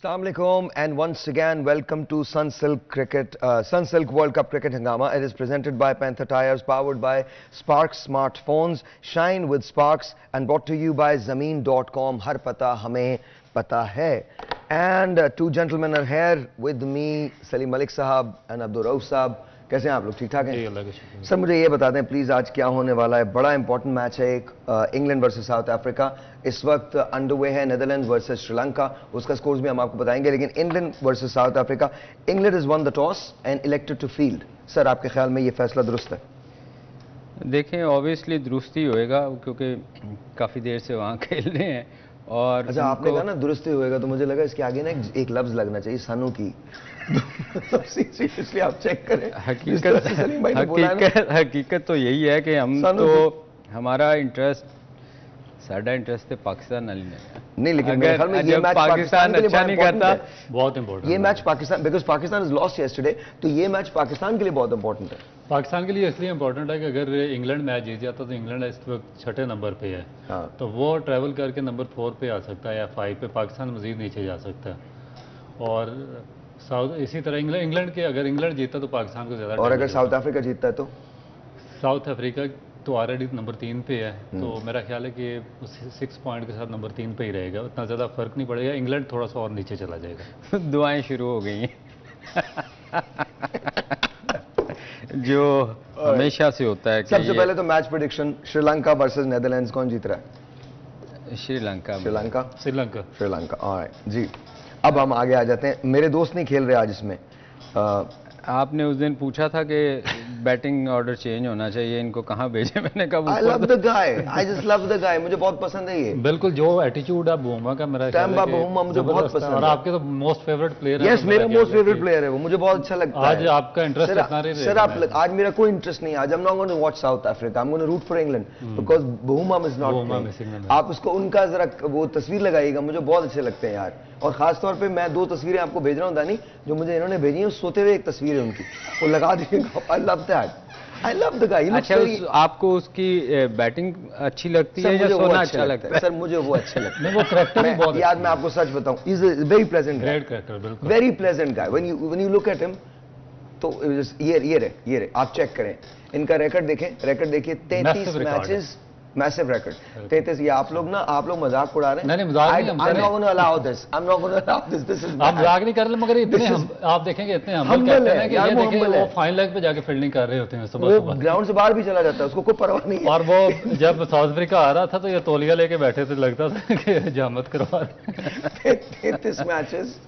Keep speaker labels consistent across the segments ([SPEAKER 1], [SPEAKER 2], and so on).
[SPEAKER 1] Assalamualaikum and once again welcome to Sunsilk World Cup Cricket Hangama. It is presented by Panther Tires, powered by Sparks Smartphones. Shine with Sparks and brought to you by Zameen.com. Har pata hame pata hai. And two gentlemen are here with me, Salim Malik Sahab and Abdul Rauf Sahab. कैसे हैं आप लोग? ठीक ठाक हैं? Sir मुझे ये बता दें प्लीज़ आज क्या होने वाला है? बड़ा इंपॉर्टेंट मैच है एक, इंग्लैंड वर्सेस साउथ अफ्रीका इस वक्त अंडरवे है. नेदरलैंड्स वर्सेस श्रीलंका, उसका स्कोर्स भी हम आपको बताएंगे. लेकिन England versus South Africa, England is won the toss and elected to field. Sir आपके ख्याल में ये फैसला दुरुस्त है?
[SPEAKER 2] देखें ऑब्वियसली दुरुस्त ही होएगा क्योंकि काफ़ी देर से वहाँ खेल रहे हैं. और
[SPEAKER 1] अच्छा आपने कहा ना दुरुस्त ही होएगा, तो मुझे लगा इसके आगे ना एक लफ्ज लगना चाहिए, सनू की. सीरियसली आप चेक करें.
[SPEAKER 2] हकीकत तो यही है कि हम तो हमारा साडा इंटरेस्ट है पाकिस्तान नहीं, लेकिन मेरे ख्याल में ये मैच पाकिस्तान अच्छा नहीं करता.
[SPEAKER 1] बहुत इंपॉर्टेंट ये match Pakistan, because Pakistan is lost yesterday, तो ये मैच पाकिस्तान के लिए बहुत इंपॉर्टेंट है.
[SPEAKER 3] पाकिस्तान के लिए इसलिए इंपॉर्टेंट है कि अगर इंग्लैंड मैच जीत जाता तो इंग्लैंड इस वक्त 6ठे नंबर पे है. हाँ. तो वो ट्रैवल करके नंबर 4 पे आ सकता है या 5 पे. पाकिस्तान मजीद नीचे जा सकता है. और इसी तरह इंग्लैंड के अगर इंग्लैंड जीता तो पाकिस्तान को ज़्यादा.
[SPEAKER 1] और अगर साउथ अफ्रीका जीतता है तो
[SPEAKER 3] साउथ अफ्रीका तो ऑलरेडी नंबर 3 पे है. तो मेरा ख्याल है कि 6 पॉइंट के साथ नंबर 3 पे ही रहेगा. उतना ज़्यादा फर्क नहीं पड़ेगा. इंग्लैंड थोड़ा सा और नीचे चला जाएगा.
[SPEAKER 2] दुआएं शुरू हो गई हैं. जो हमेशा से होता है.
[SPEAKER 1] सबसे पहले तो match prediction, Sri Lanka versus Netherlands, कौन जीत रहा है? श्रीलंका. ऑलराइट जी. अब हम आगे आ जाते हैं. मेरे दोस्त नहीं खेल रहे आज इसमें.
[SPEAKER 2] आपने उस दिन पूछा था कि बैटिंग ऑर्डर चेंज होना चाहिए, इनको कहाँ भेजे? मैंने कहा
[SPEAKER 1] आई love the guy, I just love the गाय. मुझे बहुत पसंद है ये.
[SPEAKER 3] बिल्कुल जो एटीट्यूड है बुमा का, मेरा
[SPEAKER 1] बुमा मुझे बहुत पसंद है.
[SPEAKER 3] और आपके तो मोस्ट फेवरेट प्लेयर है.
[SPEAKER 1] यस, मेरा मोस्ट फेवरेट प्लेयर है वो. मुझे बहुत अच्छा लगता है.
[SPEAKER 3] आज आपका इंटरेस्ट इतना नहीं
[SPEAKER 1] सर आप आज मेरा कोई इंटरेस्ट नहीं है. आज I am not going to watch South Africa, I am going to root for England because बुमा इज नॉट. आप उसको उनका जरा वो तस्वीर लगाइएगा, मुझे बहुत अच्छे लगते हैं यार. और खास तौर पे मैं 2 तस्वीरें आपको भेज रहा हूँ दानी, जो मुझे इन्होंने भेजी हैं. सोते हुए एक तस्वीर है उनकी, वो लगा दीजिएगा. I love that. I love the गाय.
[SPEAKER 2] अच्छा आपको उसकी बैटिंग अच्छी लगती है या सोना अच्छा लगता है?
[SPEAKER 1] सर मुझे वो अच्छा लगता है.
[SPEAKER 3] वो करैक्टर भी बहुत
[SPEAKER 1] याद मैं आपको सच बताऊं, is a very pleasant guy, very pleasant guy. When you look at him तो ये रहे आप चेक करें इनका रिकॉर्ड देखें. रिकॉर्ड देखिए 33 मैचेस, मैसिव रिकॉर्ड 33. ये आप लोग मजाक उड़ा रहे हैं.
[SPEAKER 3] नहीं मजाक नहीं.
[SPEAKER 1] I'm not going to allow this. I'm not going to allow this. This is
[SPEAKER 3] आप मजाक नहीं कर रहे, मगर इतने आप देखेंगे इतने हम्बल कहते हैं कि ये देखें वो फाइन लेग पे जाके फील्डिंग कर रहे होते हैं. सुबह
[SPEAKER 1] ग्राउंड से बाहर भी चला जाता है, उसको कोई परवाह नहीं है.
[SPEAKER 3] और वो जब साउथ अफ्रीका आ रहा था तो ये तौलिया लेके बैठे थे, लगता था कि जहमत करवा रहे.
[SPEAKER 1] 33 मैचेस,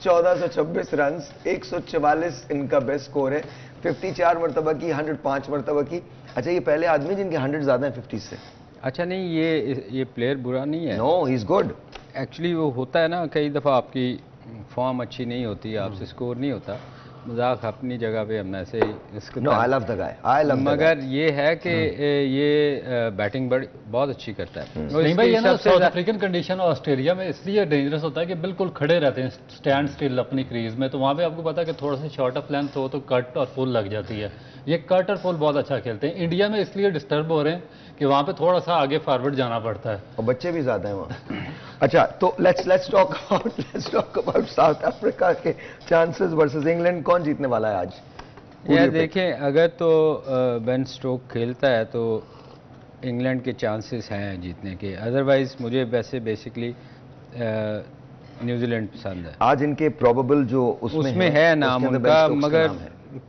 [SPEAKER 1] 1426 रन, 144 इनका बेस्ट स्कोर है. 54 मरतबा की, 105 मरतबा की. अच्छा ये पहले आदमी जिनके 100 ज्यादा है 50 से.
[SPEAKER 2] अच्छा नहीं ये प्लेयर बुरा नहीं है.
[SPEAKER 1] No he is good.
[SPEAKER 2] Actually वो होता है ना, कई दफ़ा आपकी फॉर्म अच्छी नहीं होती, आपसे स्कोर नहीं होता. मजाक अपनी जगह पे हम ऐसे ही इसको.
[SPEAKER 1] No I love the guy, I love.
[SPEAKER 2] मगर ये है कि ये बैटिंग बहुत अच्छी करता है.
[SPEAKER 3] नहीं भाई ये ना साउथ अफ्रीकन कंडीशन ऑस्ट्रेलिया में इसलिए डेंजरस होता है कि बिल्कुल खड़े रहते हैं स्टैंड स्टिल अपनी क्रीज में. तो वहाँ पे आपको पता है कि थोड़ा सा शॉर्ट ऑफ लेंथ हो तो कट और फुल लग जाती है. ये कट और फुल बहुत अच्छा खेलते हैं. इंडिया में इसलिए डिस्टर्ब हो रहे हैं कि वहाँ पे थोड़ा सा आगे फॉरवर्ड जाना पड़ता है
[SPEAKER 1] और बच्चे भी ज्यादा हैं वहाँ. अच्छा तो let's talk about south Africa के चांसेस वर्सेस इंग्लैंड. कौन जीतने वाला है आज?
[SPEAKER 2] यार देखें अगर तो बेन स्टोक खेलता है तो इंग्लैंड के चांसेस हैं जीतने के. अदरवाइज मुझे वैसे बेसिकली न्यूजीलैंड पसंद है.
[SPEAKER 1] आज इनके प्रोबेबल जो उसमें
[SPEAKER 2] है नाम उनका, मगर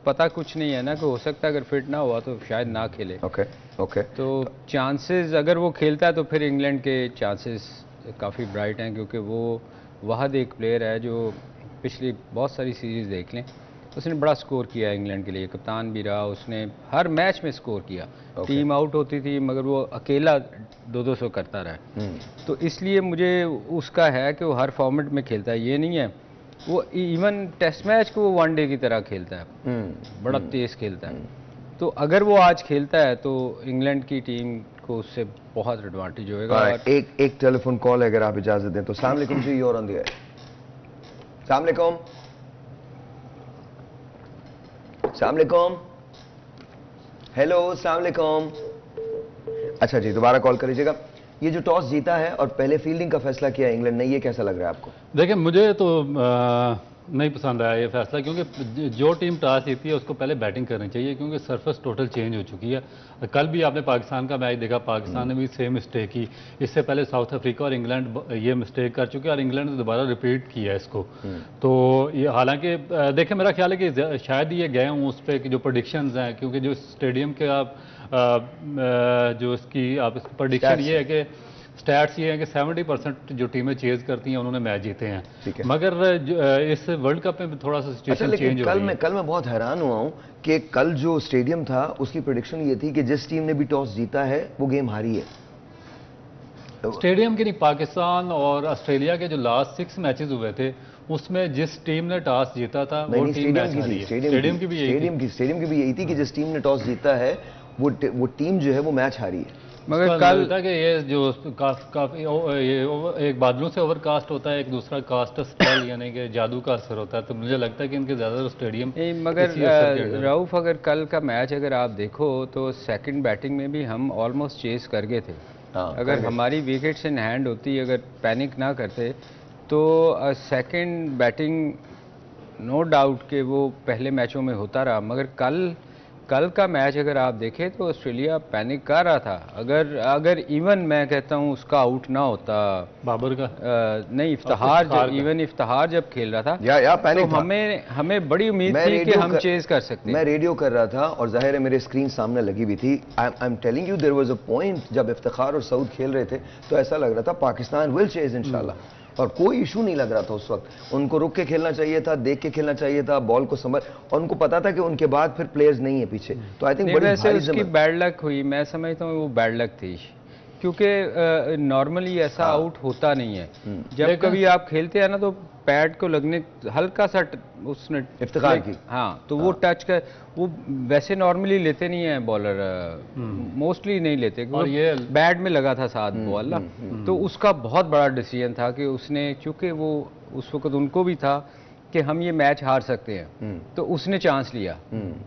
[SPEAKER 2] पता कुछ नहीं है ना कि हो सकता है अगर फिट ना हुआ तो शायद ना खेले.
[SPEAKER 1] ओके. तो
[SPEAKER 2] चांसेस अगर वो खेलता है तो फिर इंग्लैंड के चांसेस काफ़ी ब्राइट हैं, क्योंकि वो वाहद एक प्लेयर है जो पिछली बहुत सारी सीरीज़ देख लें उसने बड़ा स्कोर किया इंग्लैंड के लिए. कप्तान भी रहा, उसने हर मैच में स्कोर किया. टीम आउट होती थी मगर वो अकेला 200 करता रहा. तो इसलिए मुझे उसका है कि वो हर फॉर्मेट में खेलता है. ये नहीं है वो इवन टेस्ट मैच को वो वनडे की तरह खेलता है. बड़ा तेज खेलता है. तो अगर वो आज खेलता है तो इंग्लैंड की टीम को उससे बहुत एडवांटेज होएगा.
[SPEAKER 1] एक टेलीफोन कॉल है अगर आप इजाजत दें तो. अस्सलाम वालेकुम जी, you're on the air. अस्सलाम वालेकुम. अस्सलाम वालेकुम. हेलो अस्सलाम वालेकुम. अच्छा जी दोबारा कॉल कर लीजिएगा. ये जो टॉस जीता है और पहले फील्डिंग का फैसला किया इंग्लैंड ने, ये कैसा लग रहा है आपको?
[SPEAKER 3] देखिए मुझे तो नहीं पसंद आया ये फैसला, क्योंकि जो टीम टॉस जीती है उसको पहले बैटिंग करनी चाहिए, क्योंकि सरफेस टोटल चेंज हो चुकी है। कल भी आपने पाकिस्तान का मैच देखा, पाकिस्तान ने भी सेम मिस्टेक की। इससे पहले साउथ अफ्रीका और इंग्लैंड ये मिस्टेक कर चुके हैं और इंग्लैंड ने दोबारा रिपीट किया इसको। तो ये हालांकि देखिए मेरा ख्याल है कि शायद ये गए हूँ उस पर कि जो प्रोडिक्शंस हैं, क्योंकि जो स्टेडियम के आप जो इसकी आप प्रोडिक्शन ये है कि स्टैट्स ये हैं कि 70% जो टीमें चेज करती हैं उन्होंने मैच जीते हैं। मगर इस वर्ल्ड कप में थोड़ा सा सिचुएशन चेंज हो गई है।
[SPEAKER 1] कल मैं बहुत हैरान हुआ हूं कि कल जो स्टेडियम था उसकी प्रेडिक्शन ये थी कि जिस टीम ने भी टॉस जीता है वो गेम हारी है।
[SPEAKER 3] स्टेडियम के नहीं, पाकिस्तान और ऑस्ट्रेलिया के जो लास्ट 6 मैचेस हुए थे उसमें जिस टीम ने टॉस जीता था वो टीम मैच हारी है। स्टेडियम की भी
[SPEAKER 1] यही थी कि जिस टीम ने टॉस जीता है वो टीम जो है वो मैच हारी है।
[SPEAKER 3] मगर कल था कि ये जो काफी ये एक बादलों से ओवरकास्ट होता है, एक दूसरा कास्ट स्पेल यानी कि जादू का असर होता है, तो मुझे लगता है कि इनके ज़्यादातर स्टेडियम
[SPEAKER 2] मगर रऊफ अगर कल का मैच अगर आप देखो तो सेकंड बैटिंग में भी हम ऑलमोस्ट चेस कर गए थे। अगर हमारी विकेट्स इन हैंड होती, अगर पैनिक ना करते तो सेकंड बैटिंग नो डाउट कि वो पहले मैचों में होता रहा। मगर कल का मैच अगर आप देखें तो ऑस्ट्रेलिया पैनिक कर रहा था। अगर इवन मैं कहता हूं उसका आउट ना होता
[SPEAKER 3] बाबर का
[SPEAKER 2] नहीं, इफ्तिखार जब खेल रहा था
[SPEAKER 1] या पैनिक
[SPEAKER 2] तो हमें बड़ी उम्मीद थी कि हम चेज कर सकते हैं।
[SPEAKER 1] मैं रेडियो कर रहा था और जाहिर है मेरे स्क्रीन सामने लगी हुई थी। I am telling you there was a point जब इफ्तिखार और सऊद खेल रहे थे तो ऐसा लग रहा था पाकिस्तान विल चेज इंशाल्लाह, और कोई इशू नहीं लग रहा था उस वक्त। उनको रुक के खेलना चाहिए था, देख के खेलना चाहिए था, बॉल को संभल, और उनको पता था कि उनके बाद फिर प्लेयर्स नहीं है पीछे। तो आई थिंक बड़ी भारी
[SPEAKER 2] उसकी बैड लक हुई, मैं समझता हूँ वो बैड लक थी, क्योंकि नॉर्मली ऐसा आउट होता नहीं है। जब कभी आप खेलते हैं ना तो पैड को लगने हल्का सा उसने
[SPEAKER 1] इफ्तिखार की,
[SPEAKER 2] हाँ तो वो टच कर, वो वैसे नॉर्मली लेते नहीं है बॉलर, मोस्टली नहीं लेते, और ये बैट में लगा था साथ बॉल ना, तो उसका बहुत बड़ा डिसीजन था कि उसने, चूंकि वो उस वक्त उनको भी था कि हम ये मैच हार सकते हैं, तो उसने चांस लिया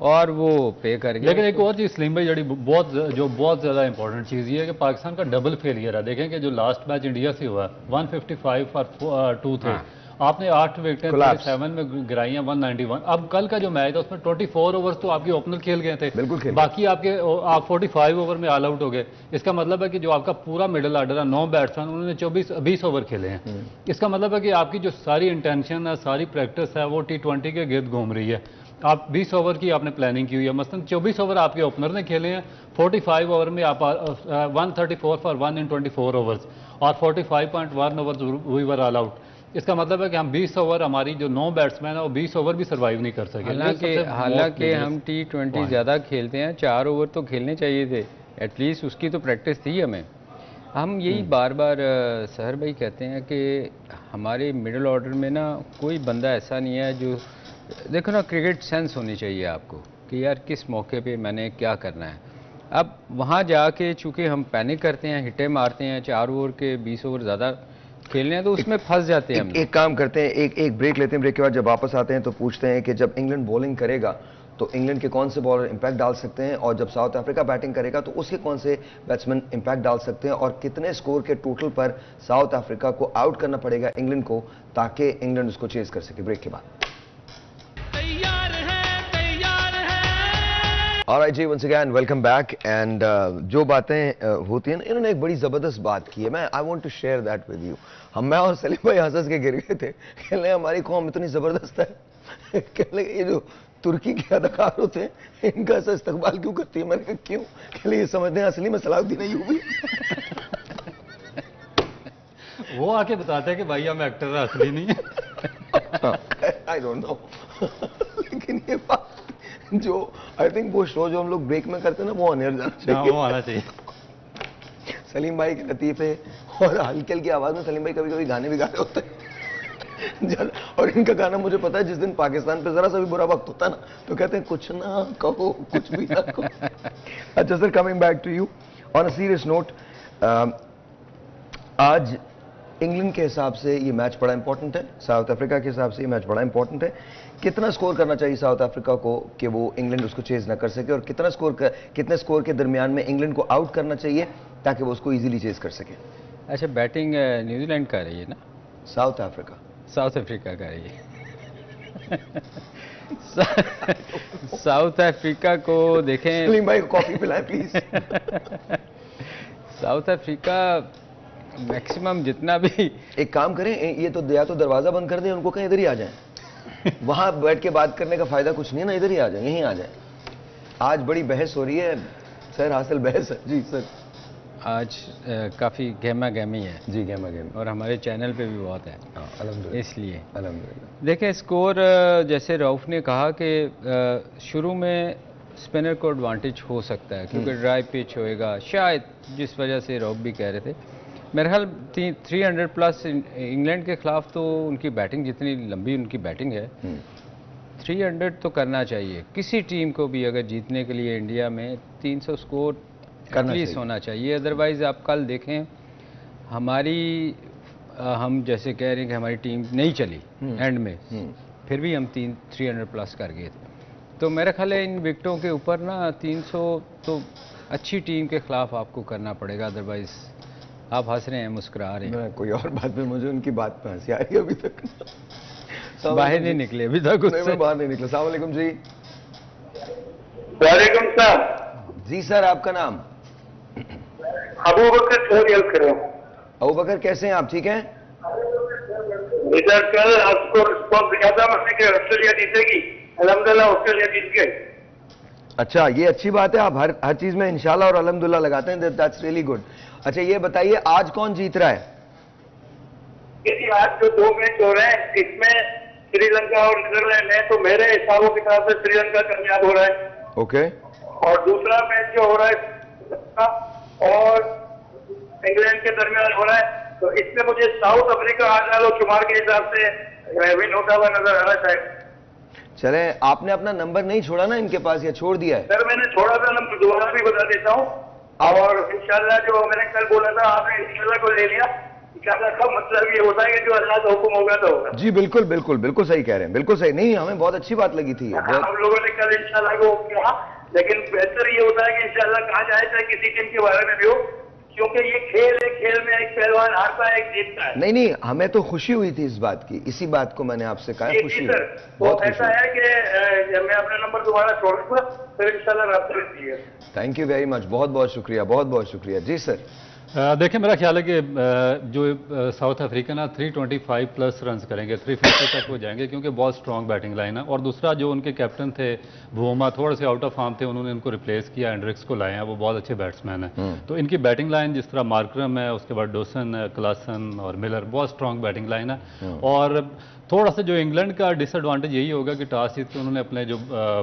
[SPEAKER 2] और वो पे कर गया।
[SPEAKER 3] लेकिन एक और चीज सलीम भाई बहुत ज्यादा इंपॉर्टेंट चीज ये है कि पाकिस्तान का डबल फेलियर है। देखें कि जो लास्ट मैच इंडिया से हुआ 155 फॉर 2 थे, आपने 8 विकेटें 7 में गिराई हैं 191। अब कल का जो मैच था उसमें 24 ओवर्स तो आपके ओपनर खेल गए थे, बाकी आप 45 ओवर में ऑल आउट हो गए। इसका मतलब है कि जो आपका पूरा मिडिल ऑर्डर है 9 बैट्समैन, उन्होंने 20 ओवर खेले हैं। इसका मतलब है कि आपकी जो सारी इंटेंशन है, सारी प्रैक्टिस है, वो T20 के गिर्द घूम रही है। आप 20 ओवर की आपने प्लानिंग की हुई है, मसलन 24 ओवर आपके ओपनर ने खेले हैं, 45 ओवर में आप 134 फॉर 1 इन 24 ओवर्स और 45.1 overs we were all out. इसका मतलब है कि हम 20 ओवर, हमारी जो 9 बैट्समैन है वो 20 ओवर भी सर्वाइव नहीं कर सके।
[SPEAKER 2] हालांकि हम T20 ज़्यादा खेलते हैं, 4 ओवर तो खेलने चाहिए थे एटलीस्ट, उसकी तो प्रैक्टिस थी हमें। हम यही बार बार सहर भाई कहते हैं कि हमारे मिडिल ऑर्डर में ना कोई बंदा ऐसा नहीं है जो, देखो ना क्रिकेट सेंस होनी चाहिए आपको कि यार किस मौके पे मैंने क्या करना है। अब वहाँ जाके चूँकि हम पैनिक करते हैं, हिटे मारते हैं, 4 ओवर के 20 ओवर ज़्यादा खेलने हैं तो उसमें फंस जाते हैं।
[SPEAKER 1] एक काम करते हैं, एक ब्रेक लेते हैं, ब्रेक के बाद जब वापस आते हैं तो पूछते हैं कि जब इंग्लैंड बॉलिंग करेगा तो इंग्लैंड के कौन से बॉलर इंपैक्ट डाल सकते हैं, और जब साउथ अफ्रीका बैटिंग करेगा तो उसके कौन से बैट्समैन इंपैक्ट डाल सकते हैं, और कितने स्कोर के टोटल पर साउथ अफ्रीका को आउट करना पड़ेगा इंग्लैंड को ताकि इंग्लैंड उसको चेज कर सके। ब्रेक के बाद ऑलराइट जी, once again welcome back. And जो बातें होती हैं ना, इन्होंने एक बड़ी ज़बरदस्त बात की है, मैं I want to share that with you. मैं और सलीम भाई हंस के गिर गए थे, कहने हमारी कौम इतनी ज़बरदस्त है, कहने ये जो तुर्की के अदाकार होते हैं इनका ऐसा इस्तकबाल क्यों करती है। मैंने कहा क्यों, कहने ये समझते हैं असली में सलाहुद्दीन अय्यूबी।
[SPEAKER 3] वो आके बताते हैं कि भाई हम एक्टर असली नहीं है।
[SPEAKER 1] आई डोंट नो, लेकिन ये बात जो आई थिंक वो शो जो हम लोग ब्रेक में करते हैं ना वो ऑन एयर जाना चाहिए,
[SPEAKER 3] वो आना चाहिए।
[SPEAKER 1] सलीम भाई के लतीफे और हल्की हल्की आवाज में सलीम भाई कभी कभी गाने भी गा रहे होते हैं, और इनका गाना मुझे पता है जिस दिन पाकिस्तान पे जरा सा भी बुरा वक्त होता है ना तो कहते हैं कुछ ना कहो, कुछ भी ना कहो। अच्छा sir, coming back to you on a serious note, आज इंग्लैंड के हिसाब से ये मैच बड़ा इंपॉर्टेंट है, साउथ अफ्रीका के हिसाब से ये मैच बड़ा इंपॉर्टेंट है। कितना स्कोर करना चाहिए साउथ अफ्रीका को कि वो इंग्लैंड उसको चेज ना कर सके, और कितने स्कोर के दरमियान में इंग्लैंड को आउट करना चाहिए ताकि वो उसको इजीली चेज कर सके?
[SPEAKER 2] अच्छा, बैटिंग न्यूजीलैंड कर रही है ना?
[SPEAKER 1] South Africa.
[SPEAKER 2] साउथ अफ्रीका कर रही है। साउथ अफ्रीका को देखें।
[SPEAKER 1] सलीम भाई को कॉफी पिलाएं प्लीज।
[SPEAKER 2] साउथ अफ्रीका मैक्सिमम जितना भी,
[SPEAKER 1] एक काम करें, ये तो या तो दरवाजा बंद कर दें, उनको कहीं इधर ही आ जाएं। वहां बैठ के बात करने का फायदा कुछ नहीं है ना, इधर ही आ जाए, यहीं आ जाए। आज बड़ी बहस हो रही है सर, हासिल बहस है जी सर।
[SPEAKER 2] आज काफ़ी गहमा गहमी है
[SPEAKER 1] जी, गहमा गहमी,
[SPEAKER 2] और हमारे चैनल पे भी बहुत है।
[SPEAKER 1] अल्हम्दुलिल्लाह,
[SPEAKER 2] इसलिए
[SPEAKER 1] अल्हम्दुलिल्लाह।
[SPEAKER 2] देखें स्कोर, जैसे रऊफ ने कहा कि शुरू में स्पिनर को एडवांटेज हो सकता है क्योंकि ड्राई पिच होएगा, शायद जिस वजह से रऊफ भी कह रहे थे। मेरे ख्याल 300 प्लस इंग्लैंड के खिलाफ तो उनकी बैटिंग, जितनी लंबी उनकी बैटिंग है, 300 तो करना चाहिए किसी टीम को भी। अगर जीतने के लिए इंडिया में 300 स्कोर एटलीस्ट होना चाहिए। अदरवाइज़ आप कल देखें हम जैसे कह रहे हैं कि हमारी टीम नहीं चली एंड में, फिर भी हम 300 प्लस कर गए थे। तो मेरा ख्याल है इन विकेटों के ऊपर ना 300 तो अच्छी टीम के खिलाफ आपको करना पड़ेगा। अदरवाइज़ आप हंस रहे हैं, मुस्कुरा रहे हैं।
[SPEAKER 1] कोई और बात में मुझे उनकी बात पे हंसी आ रही है अभी तक।
[SPEAKER 2] बाहर नहीं निकले अभी तक उससे।
[SPEAKER 1] मैं बाहर नहीं निकला। अस्सलाम वालेकुम जी।
[SPEAKER 4] वालेकुम सलाम
[SPEAKER 1] जी सर, आपका नाम?
[SPEAKER 4] अबू बकर कर रहा हूँ।
[SPEAKER 1] अबू बकर, कैसे हैं आप? ठीक हैं?
[SPEAKER 4] इधर कल आपको रिस्पॉन्स दिया था मैंने कि ऑस्ट्रेलिया जीतेगी, अल्हम्दुलिल्लाह ऑस्ट्रेलिया जीत गए।
[SPEAKER 1] अच्छा, ये अच्छी बात है, आप हर चीज में इंशाल्लाह और अल्हम्दुलिल्लाह लगाते हैं, दैट्स रियली गुड। अच्छा, ये बताइए आज कौन जीत रहा है?
[SPEAKER 4] आज जो 2 मैच हो रहे हैं इसमें श्रीलंका और नीदरलैंड है, तो मेरे हिसाबों के हिसाब से श्रीलंका कामयाब हो रहा है।
[SPEAKER 1] ओके।
[SPEAKER 4] और दूसरा मैच जो हो रहा है और इंग्लैंड के दरमियान हो रहा है, तो इसमें मुझे साउथ अफ्रीका आजाद और शुमार के हिसाब से विन होता हुआ नजर आ रहा है।
[SPEAKER 1] चले, आपने अपना नंबर नहीं छोड़ा ना इनके पास, या छोड़ दिया है?
[SPEAKER 4] सर मैंने छोड़ा था नंबर, दोबारा भी बता देता हूँ। और इंशाल्लाह जो मैंने कल बोला था आपने इंशाल्लाह को ले लिया। इंशाल्लाह का मतलब ये होता है कि जो अल्लाह का हुक्म होगा तो होगा।
[SPEAKER 1] जी बिल्कुल बिल्कुल बिल्कुल सही कह रहे हैं, बिल्कुल सही। नहीं, हमें बहुत अच्छी बात लगी थी।
[SPEAKER 4] हम लोगों ने कल इंशाल्लाह को कहा, लेकिन बेहतर ये होता है कि इंशाल्लाह कहा जाए चाहे किसी टीम के बारे में भी हो, क्योंकि ये खेल है, खेल में एक पहलवान हारता है, एक जीतता है।
[SPEAKER 1] नहीं नहीं, हमें तो खुशी हुई थी इस बात की, इसी बात को मैंने आपसे कहा, खुशी
[SPEAKER 4] सर। तो ऐसा है कि मैं अपना नंबर दोबारा छोड़ूंगा, फिर इंशाल्लाह राब्ता कीजिएगा।
[SPEAKER 1] थैंक यू वेरी मच, बहुत बहुत शुक्रिया, बहुत बहुत शुक्रिया। जी सर।
[SPEAKER 3] देखिए मेरा ख्याल है कि जो साउथ अफ्रीका ना 325 प्लस रन करेंगे, 350 तक हो जाएंगे, क्योंकि बहुत स्ट्रॉन्ग बैटिंग लाइन है। और दूसरा जो उनके कैप्टन थे भूमा, थोड़े से आउट ऑफ फॉर्म थे, उन्होंने इनको रिप्लेस किया, एंड्रिक्स को लाए हैं, वो बहुत अच्छे बैट्समैन हैं। तो इनकी बैटिंग लाइन जिस तरह मार्करम है, उसके बाद डोसन है, क्लासन और मिलर, बहुत स्ट्रॉन्ग बैटिंग लाइन है। और थोड़ा सा जो इंग्लैंड का डिसएडवांटेज यही होगा कि टॉस जीत के उन्होंने अपने जो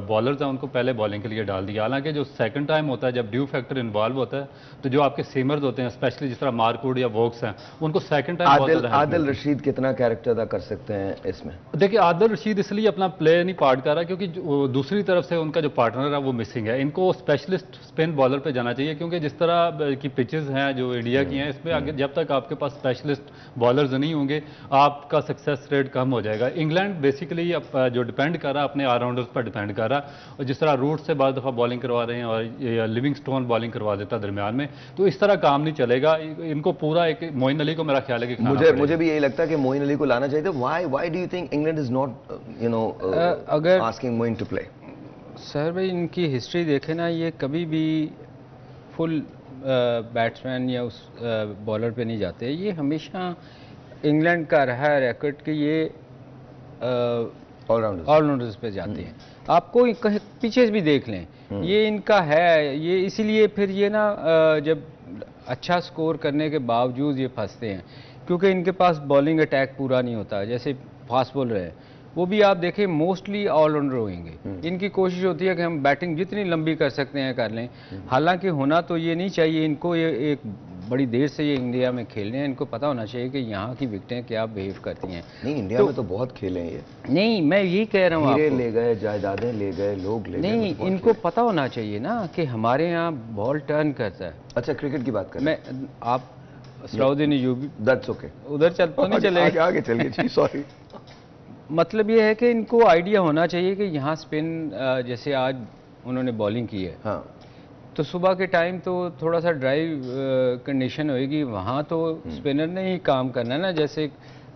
[SPEAKER 3] बॉलर्स हैं उनको पहले बॉलिंग के लिए डाल दिया। हालांकि जो सेकंड टाइम होता है, जब ड्यू फैक्टर इन्वॉल्व होता है, तो जो आपके सीमर्स होते हैं, स्पेशली जिस तरह मार्कवुड या वोक्स हैं, उनको सेकंड टाइम
[SPEAKER 1] आदिल रशीद कितना कैरेक्टर अदा कर सकते हैं इसमें?
[SPEAKER 3] देखिए आदिल रशीद इसलिए अपना प्ले नहीं पार्ट कर रहा क्योंकि दूसरी तरफ से उनका जो पार्टनर है वो मिसिंग है। इनको स्पेशलिस्ट स्पिन बॉलर पे जाना चाहिए, क्योंकि जिस तरह की पिचेस हैं जो इंडिया की हैं, इसमें आगे जब तक आपके पास स्पेशलिस्ट बॉलर्स नहीं होंगे, आपका सक्सेस रेट कम हो जाएगा। इंग्लैंड बेसिकली जो डिपेंड कर रहा है अपने ऑलराउंडर्स पर डिपेंड कर रहा है, और जिस तरह रूट से बाद दफ़ा बॉलिंग करवा रहे हैं और लिविंगस्टोन बॉलिंग करवा देता है दरमियान में, तो इस तरह काम नहीं चलेगा। इनको पूरा एक मोइन अली को मेरा ख्याल है कि
[SPEAKER 1] मुझे भी यही लगता है कि मोइन अली को लाना चाहिए था। Why do you think England is not
[SPEAKER 2] अगर
[SPEAKER 1] asking Moeen to play?
[SPEAKER 2] Sir भाई इनकी हिस्ट्री देखें ना, ये कभी भी फुल बैट्समैन या उस बॉलर पे नहीं जाते। ये हमेशा इंग्लैंड का रहा है रिकॉर्ड कि ये ऑलराउंडर्स पे जाते हैं। आपको पीछे भी देख लें, ये इनका है। ये इसीलिए फिर ये ना जब अच्छा स्कोर करने के बावजूद ये फंसते हैं, क्योंकि इनके पास बॉलिंग अटैक पूरा नहीं होता। जैसे फास्ट बॉलर है, वो भी आप देखें मोस्टली ऑलराउंडर होंगे। इनकी कोशिश होती है कि हम बैटिंग जितनी लंबी कर सकते हैं कर लें। हालांकि होना तो ये नहीं चाहिए इनको, ये एक बड़ी देर से ये इंडिया में खेल रहे हैं, इनको पता होना चाहिए कि यहाँ की विकेटें क्या बिहेव करती हैं।
[SPEAKER 1] नहीं, इंडिया में तो बहुत खेले हैं ये।
[SPEAKER 2] नहीं, मैं यही कह रहा हूँ, आपको
[SPEAKER 1] ले गए, जायदादें ले गए, लोग ले गए।
[SPEAKER 2] नहीं, इनको पता होना चाहिए ना कि हमारे यहाँ बॉल टर्न करता है।
[SPEAKER 1] अच्छा, क्रिकेट की बात करें।
[SPEAKER 2] मैं आप सलाउद्दीन अयूबी,
[SPEAKER 1] दैट्स ओके,
[SPEAKER 2] उधर चल तो नहीं चलेगा।
[SPEAKER 1] आगे चलिए जी, सॉरी।
[SPEAKER 2] मतलब ये है कि इनको आइडिया होना चाहिए कि यहाँ स्पिन जैसे आज उन्होंने बॉलिंग की है,
[SPEAKER 1] हाँ,
[SPEAKER 2] तो सुबह के टाइम तो थोड़ा सा ड्राइव कंडीशन होएगी, वहाँ तो स्पिनर ने ही काम करना है ना। जैसे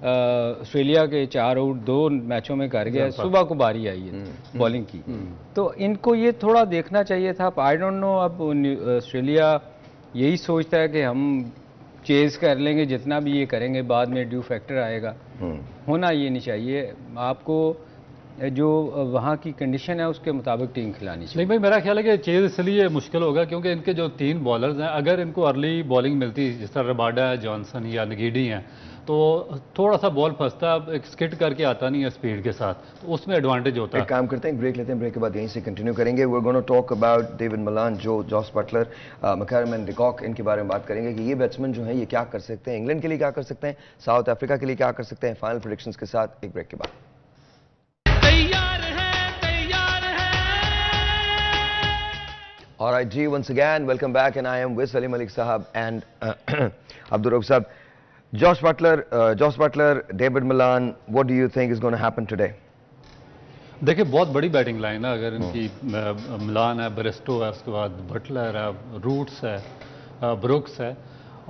[SPEAKER 2] ऑस्ट्रेलिया के 4 आउट 2 मैचों में कर गया, सुबह को बारी आई है बॉलिंग की, तो इनको ये थोड़ा देखना चाहिए था। आई डोंट नो, अब ऑस्ट्रेलिया यही सोचता है कि हम चेज कर लेंगे, जितना भी ये करेंगे बाद में ड्यू फैक्टर आएगा। होना ये नहीं चाहिए, आपको जो वहाँ की कंडीशन है उसके मुताबिक टीम खिलानी चाहिए।
[SPEAKER 3] नहीं भाई, मेरा ख्याल है कि चेज इसलिए मुश्किल होगा क्योंकि इनके जो 3 बॉलर्स हैं, अगर इनको अर्ली बॉलिंग मिलती जिस तरह रबाडा है, जॉनसन या नगीडी हैं, तो थोड़ा सा बॉल फंसता है, एक स्किट करके आता नहीं है स्पीड के साथ, तो उसमें एडवांटेज होता है।
[SPEAKER 1] एक काम करते हैं, ब्रेक लेते हैं, ब्रेक के बाद यहीं से कंटिन्यू करेंगे। We are gonna talk about David Malan, Jos Buttler, McCullum and de Kock, इनके बारे में बात करेंगे कि ये बैट्समैन जो हैं ये क्या कर सकते हैं, इंग्लैंड के लिए क्या कर सकते हैं, साउथ अफ्रीका के लिए क्या कर सकते हैं। फाइनल प्रेडिक्शंस के साथ एक ब्रेक के बाद। All right, G, once again, welcome back, and I am with Salim Malik Sahab and Abdul Rauf Sahab. Josh Butler, David Malan, what do you think is going to happen today?
[SPEAKER 3] देखिए, बहुत बड़ी batting line है। अगर इनकी मिलान है, Bairstow है, उसके बाद बटलर है, रूट्स है, ब्रुक्स है,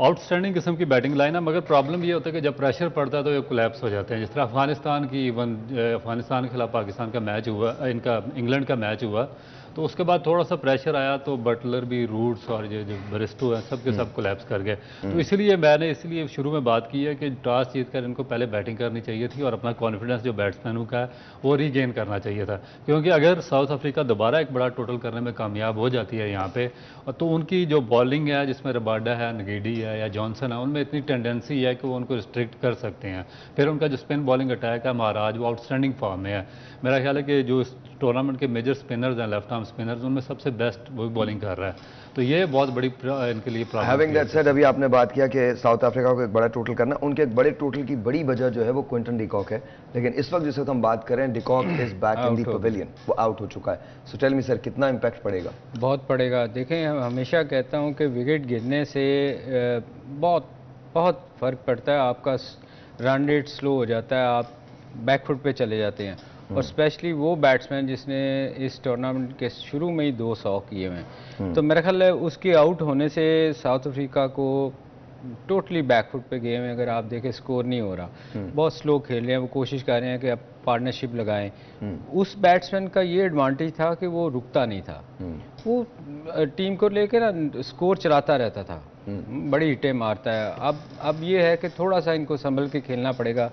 [SPEAKER 3] आउटस्टैंडिंग किस्म की बैटिंग लाइन है। मगर प्रॉब्लम ये होता है कि जब प्रेशर पड़ता है तो ये कोलैप्स हो जाते हैं। जिस तरह अफगानिस्तान के खिलाफ पाकिस्तान का मैच हुआ, इनका इंग्लैंड का मैच हुआ, तो उसके बाद थोड़ा सा प्रेशर आया तो बटलर भी, रूट्स और ये जो ब्रिस्टो है, सब के सब कोलैप्स कर गए। तो इसलिए मैंने शुरू में बात की है कि टॉस जीतकर इनको पहले बैटिंग करनी चाहिए थी और अपना कॉन्फिडेंस जो बैट्समैनों का है वो रीगेन करना चाहिए था। क्योंकि अगर साउथ अफ्रीका दोबारा एक बड़ा टोटल करने में कामयाब हो जाती है यहाँ पे, तो उनकी जो बॉलिंग है, जिसमें रबाडा है, नगीडी है या जॉनसन है, उनमें इतनी टेंडेंसी है कि वो उनको रिस्ट्रिक्ट कर सकते हैं। फिर उनका जो स्पिन बॉलिंग अटैक है महाराज, वो आउटस्टैंडिंग फॉर्म में है। मेरा ख्याल है कि जो टूर्नामेंट के मेजर स्पिनर्स हैं, लेफ्ट आर्म स्पिनर्स, उनमें सबसे बेस्ट वो बॉलिंग कर रहा है। तो ये बहुत बड़ी इनके लिए प्रॉब्लम।
[SPEAKER 1] हैविंग दैट सेड, अभी आपने बात किया कि साउथ अफ्रीका को एक बड़ा टोटल करना, उनके एक बड़े टोटल की बड़ी वजह जो है वो क्विंटन डिकॉक है। लेकिन इस वक्त जिस वक्त हम बात करें, de Kock is back in the pavilion, वो आउट हो चुका है। सो टेल मी सर, कितना इंपैक्ट पड़ेगा?
[SPEAKER 2] बहुत पड़ेगा। देखें, हमेशा कहता हूं कि विकेट गिरने से बहुत फ़र्क पड़ता है। आपका रन रेट स्लो हो जाता है, आप बैकफुट पे चले जाते हैं। और स्पेशली वो बैट्समैन जिसने इस टूर्नामेंट के शुरू में ही 200 किए हुए हैं, तो मेरा ख्याल है उसके आउट होने से साउथ अफ्रीका को टोटली बैकफुट पे गए हैं। अगर आप देखें, स्कोर नहीं हो रहा, बहुत स्लो खेल रहे हैं, वो कोशिश कर रहे हैं कि अब पार्टनरशिप लगाएं। उस बैट्समैन का ये एडवांटेज था कि वो रुकता नहीं था, वो टीम को लेकर ना स्कोर चलाता रहता था, बड़ी हिटें मारता है। अब ये है कि थोड़ा सा इनको संभल के खेलना पड़ेगा,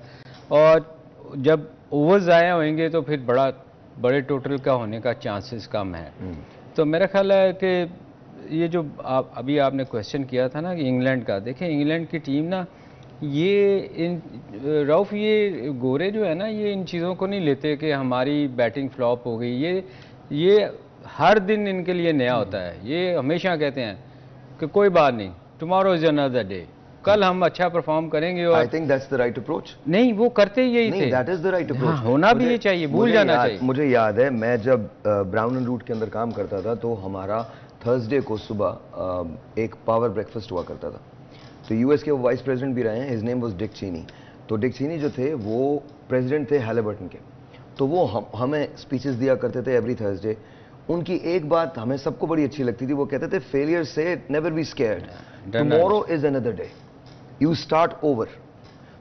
[SPEAKER 2] और जब ओवर्स ज़ाया होंगे तो फिर बड़े टोटल का होने का चांसेस कम है। तो मेरा ख्याल है कि ये जो अभी आपने क्वेश्चन किया था ना कि इंग्लैंड का, देखें इंग्लैंड की टीम ना, रऊफ, ये गोरे जो है ना, ये इन चीज़ों को नहीं लेते कि हमारी बैटिंग फ्लॉप हो गई। ये हर दिन इनके लिए नया होता है। ये हमेशा कहते हैं कि कोई बात नहीं, टुमारो इज अनदर डे, कल हम अच्छा परफॉर्म करेंगे। और
[SPEAKER 1] आई think that's the right approach.
[SPEAKER 2] नहीं, वो करते ही यही थे।
[SPEAKER 1] That is the right approach.
[SPEAKER 2] होना भी ये चाहिए, भूल जाना चाहिए।
[SPEAKER 1] मुझे याद है, मैं जब ब्राउन एंड रूट के अंदर काम करता था, तो हमारा थर्सडे को सुबह एक पावर ब्रेकफास्ट हुआ करता था। तो यूएस के वो वाइस प्रेसिडेंट भी रहे हैं, हिज नेम वाज डिक चीनी। तो डिक चीनी जो थे वो प्रेसिडेंट थे हैलिबर्टन के, तो वो हमें स्पीचेस दिया करते थे एवरी थर्सडे। उनकी एक बात हमें सबको बड़ी अच्छी लगती थी, वो कहते थे फेलियर से never be scared, tomorrow is another day, you start over.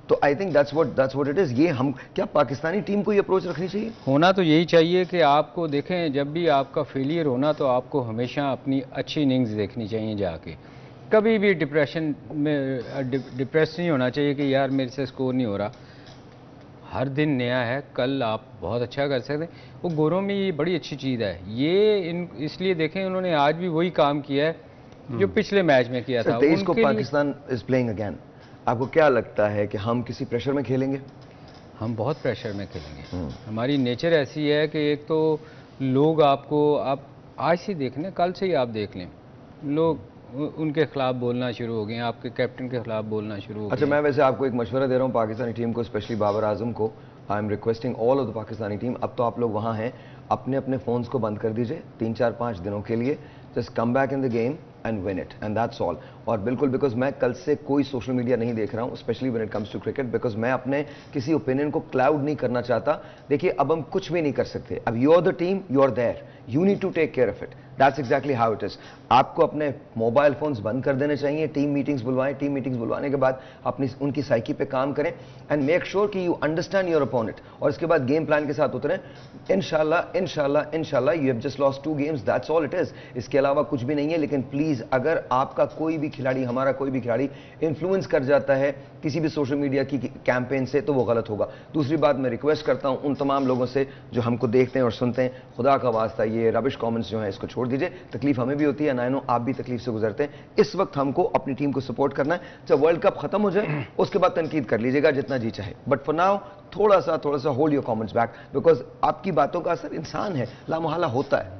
[SPEAKER 1] तो I think that's what it is. ये हम क्या पाकिस्तानी टीम को ये अप्रोच रखनी चाहिए?
[SPEAKER 2] होना तो यही चाहिए कि आपको देखें, जब भी आपका फेलियर होना तो आपको हमेशा अपनी अच्छी इनिंग्स देखनी चाहिए जाके। कभी भी डिप्रेशन में डिप्रेस नहीं होना चाहिए कि यार मेरे से स्कोर नहीं हो रहा। हर दिन नया है, कल आप बहुत अच्छा कर सकते हैं। वो गोरों में ये बड़ी अच्छी चीज़ है। ये इसलिए देखें, उन्होंने आज भी वही काम किया है जो पिछले मैच में किया था।
[SPEAKER 1] 23 को पाकिस्तान इज प्लेइंग अगेन। आपको क्या लगता है कि हम किसी प्रेशर में खेलेंगे?
[SPEAKER 2] हम बहुत प्रेशर में खेलेंगे। हमारी नेचर ऐसी है कि एक तो लोग आपको, आप आज से देख लें, कल से ही आप देख लें, लोग उनके खिलाफ बोलना शुरू हो गए हैं, आपके कैप्टन के खिलाफ बोलना शुरू हो गए।
[SPEAKER 1] अच्छा, मैं वैसे आपको एक मशवरा दे रहा हूँ पाकिस्तानी टीम को, स्पेशली बाबर आजम को। I am requesting all of the Pakistani team, अब तो आप लोग वहाँ हैं, अपने अपने फ़ोन्स को बंद कर दीजिए 3-4-5 दिनों के लिए। Just come back in the game and win it and that's all. और बिल्कुल बिकॉज मैं कल से कोई सोशल मीडिया नहीं देख रहा हूं, specially when it comes to cricket, because मैं अपने किसी ओपिनियन को क्लाउड नहीं करना चाहता। देखिए अब हम कुछ भी नहीं कर सकते, अब you are the team, you are there, you need to take care of it, that's exactly how it is. आपको अपने मोबाइल फोन्स बंद कर देने चाहिए, टीम मीटिंग्स बुलवाएं, टीम मीटिंग्स बुलवाने के बाद अपनी उनकी साइकी पे काम करें एंड मेक श्योर कि यू अंडरस्टैंड योर अपोनेंट, और इसके बाद गेम प्लान के साथ उतरें। इंशाल्लाह इंशाल्लाह इंशाल्लाह you have just lost 2 games, that's all it is, इसके अलावा कुछ भी नहीं है। लेकिन प्लीज अगर आपका कोई भी खिलाड़ी, हमारा कोई भी खिलाड़ी इन्फ्लुएंस कर जाता है किसी भी सोशल मीडिया की कैंपेन से, तो वो गलत होगा। दूसरी बात, मैं रिक्वेस्ट करता हूं उन तमाम लोगों से जो हमको देखते हैं और सुनते हैं, खुदा का वास्ता ये रबिश कमेंट्स जो हैं इसको छोड़ दीजिए, तकलीफ हमें भी होती है, ना नो आप भी तकलीफ से गुजरते हैं। इस वक्त हमको अपनी टीम को सपोर्ट करना है, जब वर्ल्ड कप खत्म हो जाए उसके बाद तनकीद कर लीजिएगा जितना जी चाहे, बट फॉर नाउ थोड़ा सा hold your comments back, because आपकी बातों का असर इंसान है, लामोहल्ला होता है।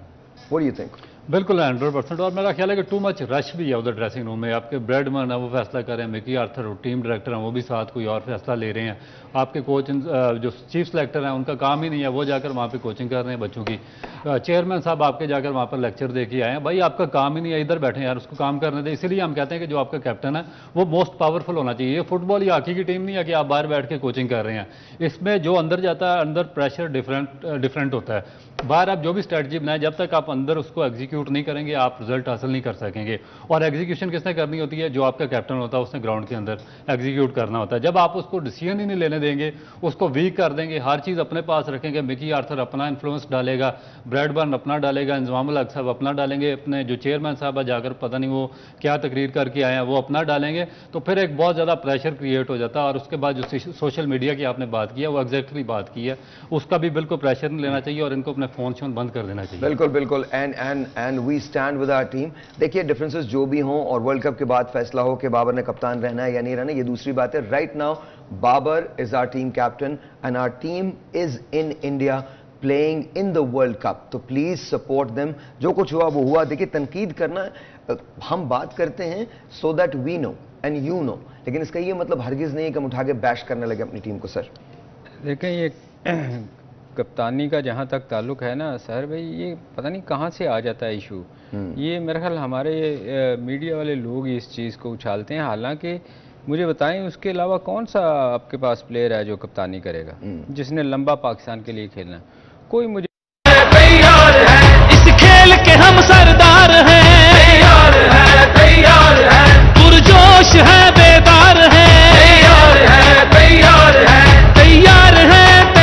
[SPEAKER 1] What do you think?
[SPEAKER 3] बिल्कुल 100%। और मेरा ख्याल है कि टू मच रश भी है उधर ड्रेसिंग रूम में। आपके ब्रेडमैन है वो फैसला कर रहे हैं, मिकी आर्थर और टीम डायरेक्टर हैं वो भी साथ कोई और फैसला ले रहे हैं। आपके कोच जो चीफ सेलेक्टर हैं उनका काम ही नहीं है, वो जाकर वहाँ पे कोचिंग कर रहे हैं बच्चों की। चेयरमैन साहब आपके जाकर वहाँ पर लेक्चर दे के आए हैं। भाई आपका काम ही नहीं है, इधर बैठे यार, उसको काम करने दें। इसीलिए हम कहते हैं कि जो आपका कैप्टन है वो मोस्ट पावरफुल होना चाहिए। ये फुटबॉल या हॉकी की टीम नहीं है कि आप बाहर बैठ के कोचिंग कर रहे हैं। इसमें जो अंदर जाता है, अंदर प्रेशर डिफरेंट होता है। बाहर आप जो भी स्ट्रेटजी बनाए, जब तक आप अंदर उसको एग्जीक्यूट नहीं करेंगे आप रिजल्ट हासिल नहीं कर सकेंगे। और एग्जीक्यूशन किसने करनी होती है? जो आपका कैप्टन होता है उसने ग्राउंड के अंदर एग्जीक्यूट करना होता है। जब आप उसको डिसीजन ही नहीं लेने देंगे, उसको वीक कर देंगे, हर चीज़ अपने पास रखेंगे, मिकी आर्थर अपना इन्फ्लुएंस डालेगा, ब्रैडबर्न अपना डालेगा, इंजमामुल हक साहब अपना डालेंगे, अपने जो चेयरमैन साहब है जाकर पता नहीं वो क्या तकरीर करके आए हैं वो अपना डालेंगे, तो फिर एक बहुत ज़्यादा प्रेशर क्रिएट हो जाता है। और उसके बाद जो सोशल मीडिया की आपने बात की है वो एग्जैक्टली बात की है, उसका भी बिल्कुल प्रेशर नहीं लेना चाहिए और इनको अपने फोन शोन बंद कर देना चाहिए।
[SPEAKER 1] बिल्कुल बिल्कुल, and we stand with our team. देखिए डिफरेंसेस जो भी हों और वर्ल्ड कप के बाद फैसला हो कि बाबर ने कप्तान रहना है या नहीं रहना, ये दूसरी बात है। Right now Babar is our team captain and our team is in India playing in the world cup, तो प्लीज सपोर्ट देम। जो कुछ हुआ वो हुआ। देखिए तनकीद करना, हम बात करते हैं so that we know and you know, लेकिन इसका ये मतलब हरगिज नहीं है कि हम उठा के बैश करने लगे अपनी टीम को। सर
[SPEAKER 2] देखें, ये कप्तानी का जहाँ तक ताल्लुक है ना सर भाई, ये पता नहीं कहाँ से आ जाता है इशू। ये मेरे ख्याल हमारे मीडिया वाले लोग इस चीज़ को उछालते हैं। हालांकि मुझे बताएं उसके अलावा कौन सा आपके पास प्लेयर है जो कप्तानी करेगा, जिसने लंबा पाकिस्तान के लिए खेलना है? कोई मुझे